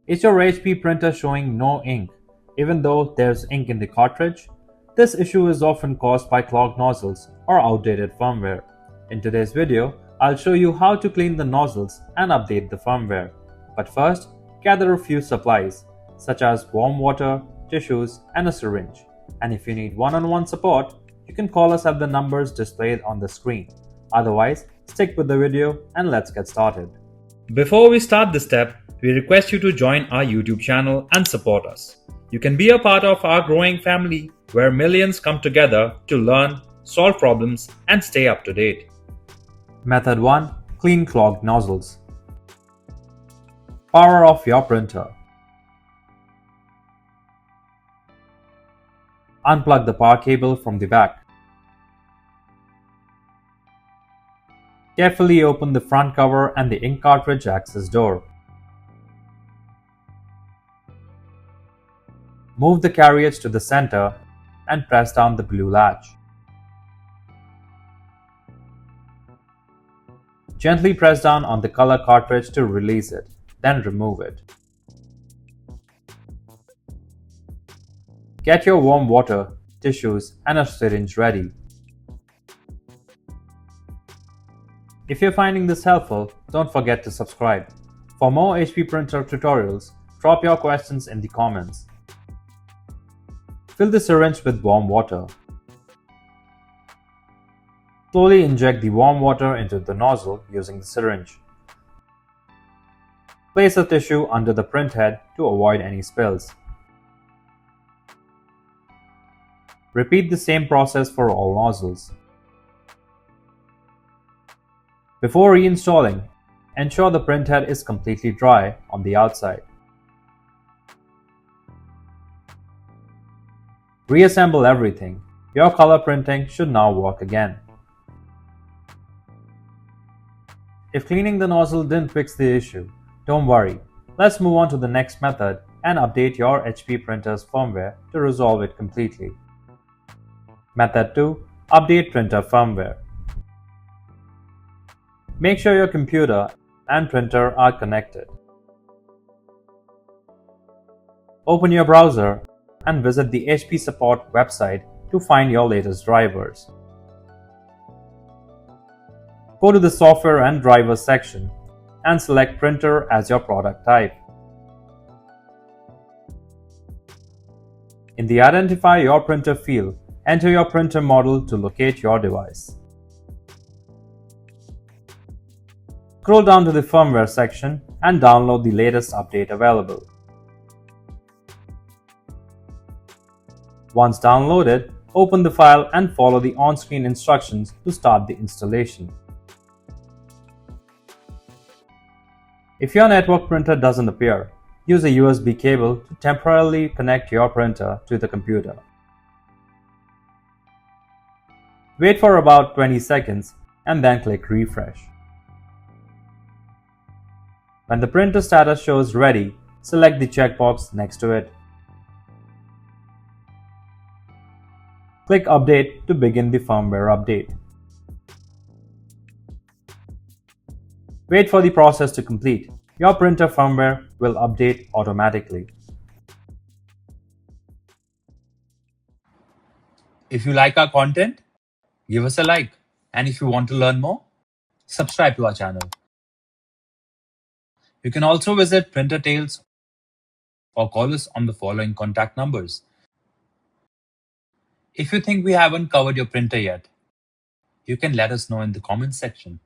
Is your HP printer showing no ink, even though there's ink in the cartridge? This issue is often caused by clogged nozzles or outdated firmware. In today's video, I'll show you how to clean the nozzles and update the firmware. But first, gather a few supplies, such as warm water, tissues, and a syringe. And if you need one-on-one support, you can call us at the numbers displayed on the screen. Otherwise, stick with the video and let's get started. Before we start this step, we request you to join our YouTube channel and support us. You can be a part of our growing family where millions come together to learn, solve problems, and stay up to date. Method 1. Clean clogged nozzles. Power off your printer. Unplug the power cable from the back. Carefully open the front cover and the ink cartridge access door. Move the carriage to the center and press down the blue latch. Gently press down on the color cartridge to release it, then remove it. Get your warm water, tissues, and a syringe ready. If you're finding this helpful, don't forget to subscribe. For more HP printer tutorials, drop your questions in the comments. Fill the syringe with warm water. Slowly inject the warm water into the nozzle using the syringe. Place a tissue under the print head to avoid any spills. Repeat the same process for all nozzles. Before reinstalling, ensure the print head is completely dry on the outside. Reassemble everything. Your color printing should now work again. If cleaning the nozzle didn't fix the issue, don't worry. Let's move on to the next method and update your HP printer's firmware to resolve it completely. Method 2. Update printer firmware. Make sure your computer and printer are connected. Open your browser and visit the HP support website to find your latest drivers. Go to the Software and Drivers section and select Printer as your product type. In the Identify Your Printer field, enter your printer model to locate your device. Scroll down to the Firmware section and download the latest update available. Once downloaded, open the file and follow the on-screen instructions to start the installation. If your network printer doesn't appear, use a USB cable to temporarily connect your printer to the computer. Wait for about 20 seconds and then click Refresh. When the printer status shows Ready, select the checkbox next to it. Click Update to begin the firmware update. Wait for the process to complete. Your printer firmware will update automatically. If you like our content, give us a like. And if you want to learn more, subscribe to our channel. You can also visit Printer Tales or call us on the following contact numbers. If you think we haven't covered your printer yet, you can let us know in the comments section.